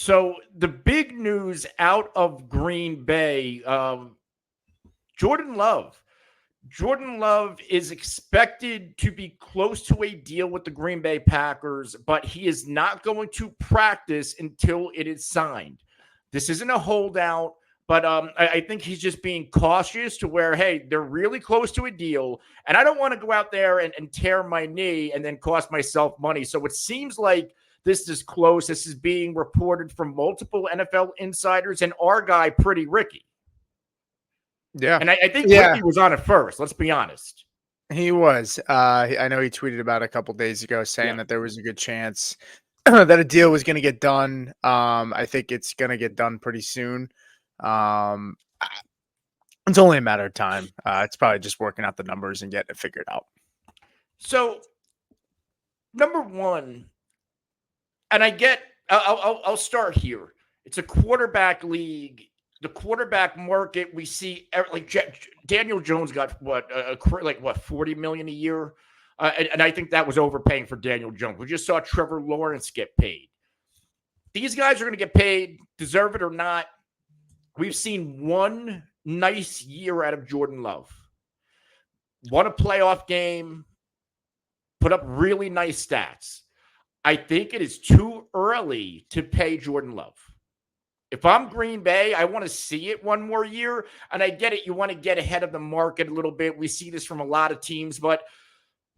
So the big news out of Green Bay, Jordan Love. Jordan Love is expected to be close to a deal with the Green Bay Packers, but he is not going to practice until it is signed. This isn't a holdout, but I think he's just being cautious to where, hey, they're really close to a deal, and I don't want to go out there and tear my knee and then cost myself money. So it seems like this is close. This is being reported from multiple NFL insiders and our guy, Pretty Ricky. Yeah. And I think Yeah, Ricky was on it first. Let's be honest. he was. I know he tweeted about it a couple days ago saying Yeah. that there was a good chance that a deal was going to get done. I think it's going to get done pretty soon. Um, it's only a matter of time. It's probably just working out the numbers and getting it figured out. So number one, and I get, I'll start here. It's a quarterback league. The quarterback market, we see like Daniel Jones got what 40 million a year, and I think that was overpaying for Daniel Jones. We just saw Trevor Lawrence get paid. These guys are going to get paid, deserve it or not. We've seen one nice year out of Jordan Love. Won a playoff game, put up really nice stats. I think it is too early to pay Jordan Love. If I'm Green Bay, I want to see it one more year. And I get it. You want to get ahead of the market a little bit. We see this from a lot of teams. But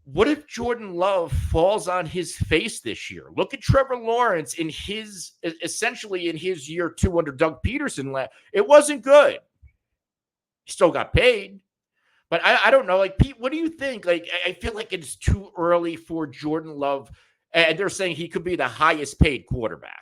what if Jordan Love falls on his face this year? Look at Trevor Lawrence essentially in his year two under Doug Peterson. It wasn't good. He still got paid. But I don't know. Like, Pete, what do you think? Like, I feel like it's too early for Jordan Love. And they're saying he could be the highest paid quarterback.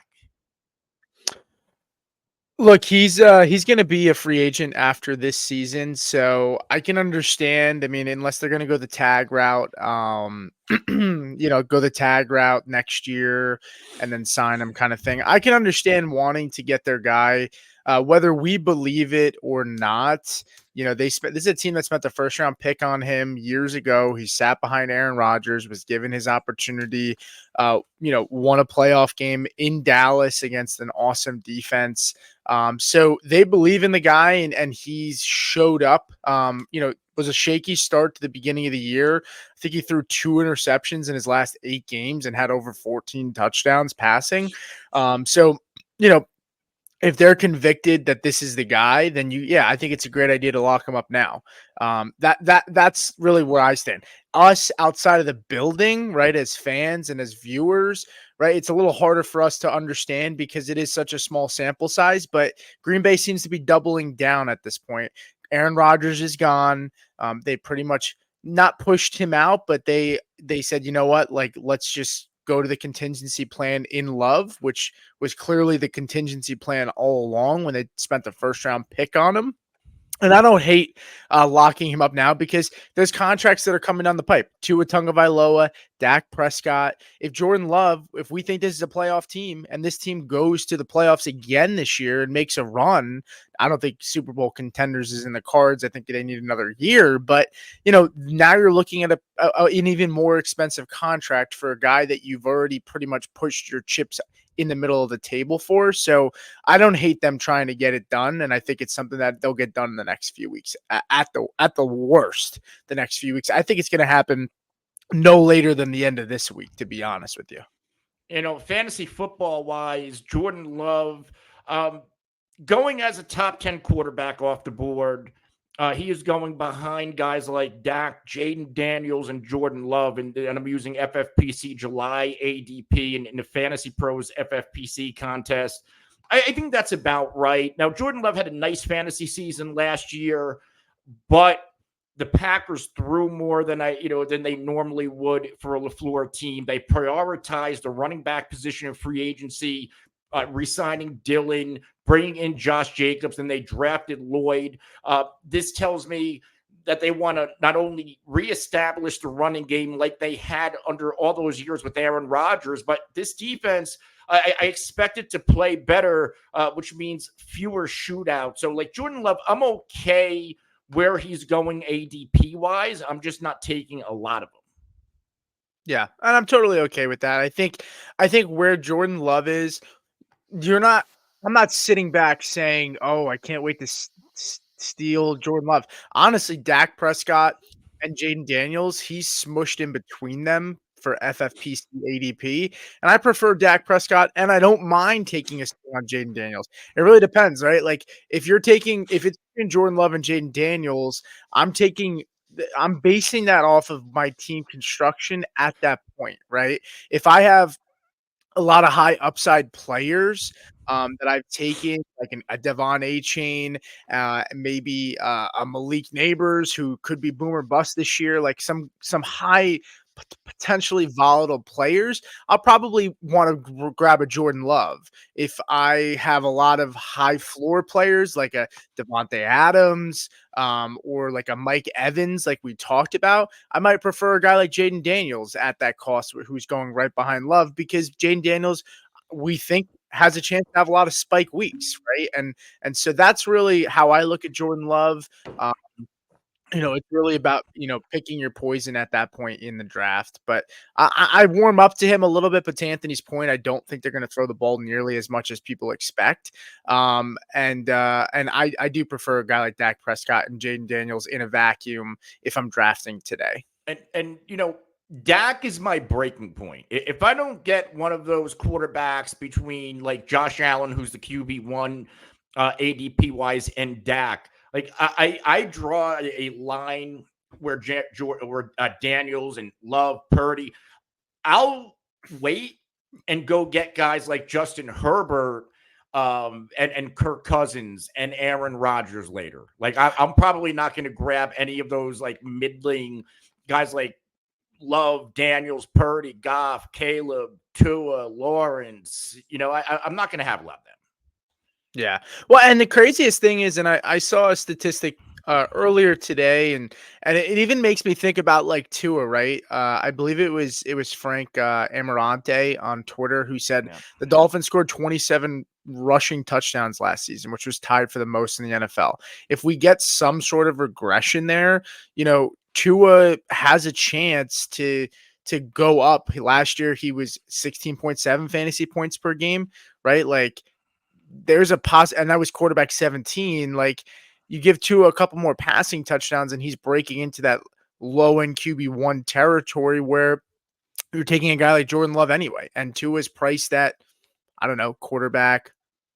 Look, he's going to be a free agent after this season, so I can understand. I mean, unless they're going to go the tag route, go the tag route next year and then sign him, kind of thing. I can understand wanting to get their guy, whether we believe it or not. This is a team that spent the first round pick on him years ago. He sat behind Aaron Rodgers, was given his opportunity, won a playoff game in Dallas against an awesome defense. So they believe in the guy and he's showed up. Was a shaky start to the beginning of the year. I think he threw 2 interceptions in his last 8 games and had over 14 touchdowns passing. So if they're convicted that this is the guy, then I think it's a great idea to lock him up now. That's really where I stand. Us outside of the building, right, as fans and as viewers, right, it's a little harder for us to understand because it is such a small sample size, but Green Bay seems to be doubling down at this point. Aaron Rodgers is gone. They pretty much not pushed him out, but they said, you know what, like, let's just go to the contingency plan in Love, which was clearly the contingency plan all along when they spent the first round pick on him. And I don't hate locking him up now because there's contracts that are coming down the pipe. Tua Tagovailoa, Dak Prescott. If Jordan Love, if we think this is a playoff team and this team goes to the playoffs again this year and makes a run, I don't think Super Bowl contenders is in the cards. I think they need another year. But, now you're looking at an even more expensive contract for a guy that you've already pretty much pushed your chips in the middle of the table for. So I don't hate them trying to get it done. And I think it's something that they'll get done in the next few weeks at the worst, the next few weeks. I think it's going to happen no later than the end of this week, to be honest with you. Fantasy football wise, Jordan Love, going as a top 10 quarterback off the board. He is going behind guys like Dak, Jaden Daniels, and Jordan Love. And I'm using FFPC July ADP and in the Fantasy Pros FFPC contest. I think that's about right. Now, Jordan Love had a nice fantasy season last year, but the Packers threw more than they normally would for a LaFleur team. They prioritized the running back position in free agency, re-signing Dillon, bringing in Josh Jacobs, and they drafted Lloyd. This tells me that they want to not only reestablish the running game like they had under all those years with Aaron Rodgers, but this defense, I expect it to play better, which means fewer shootouts. So, like Jordan Love, I'm okay where he's going ADP-wise. I'm just not taking a lot of them. Yeah, and I'm totally okay with that. I think where Jordan Love is, you're not I'm not sitting back saying, "Oh, I can't wait to steal Jordan Love." Honestly, Dak Prescott and Jaden Daniels, he's smushed in between them for FFPC ADP, and I prefer Dak Prescott, and I don't mind taking a swing on Jaden Daniels. It really depends, right? Like, if it's between Jordan Love and Jaden Daniels, I'm basing that off of my team construction at that point, right? If I have a lot of high upside players that I've taken, like a Devon A Chain, maybe a Malik Neighbors who could be boom or bust this year, like some high potentially volatile players. I'll probably want to grab a Jordan Love. If I have a lot of high floor players like a Devontae Adams, or like a Mike Evans, like we talked about, I might prefer a guy like Jaden Daniels at that cost, who's going right behind Love, because Jaden Daniels, we think, has a chance to have a lot of spike weeks, right? And so that's really how I look at Jordan Love. Um, it's really about, picking your poison at that point in the draft. But I warm up to him a little bit. But to Anthony's point, I don't think they're going to throw the ball nearly as much as people expect. And I do prefer a guy like Dak Prescott and Jaden Daniels in a vacuum if I'm drafting today. And Dak is my breaking point. If I don't get one of those quarterbacks between like Josh Allen, who's the QB1 ADP wise, and Dak, like I draw a line where Daniels and Love, Purdy. I'll wait and go get guys like Justin Herbert, and Kirk Cousins and Aaron Rodgers later. Like I'm probably not going to grab any of those like middling guys like Love, Daniels, Purdy, Goff, Caleb, Tua, Lawrence. I'm not going to have a lot of them. Yeah. Well, and the craziest thing is, and I saw a statistic earlier today, and it even makes me think about like Tua, right? I believe it was Frank Amarante on Twitter who said Yeah. the Dolphins scored 27 rushing touchdowns last season, which was tied for the most in the NFL. If we get some sort of regression there, Tua has a chance to go up. Last year he was 16.7 fantasy points per game, right? Like, there's and that was quarterback 17. Like, you give Tua a couple more passing touchdowns and he's breaking into that low end QB1 territory where you're taking a guy like Jordan Love anyway. And Tua is priced at, I don't know, quarterback.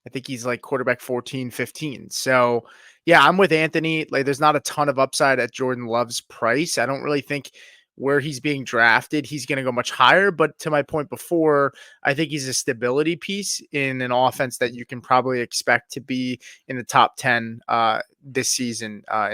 I think he's like quarterback 14, 15. So yeah, I'm with Anthony. Like, there's not a ton of upside at Jordan Love's price. I don't really think where he's being drafted, he's going to go much higher. But to my point before, I think he's a stability piece in an offense that you can probably expect to be in the top 10 this season in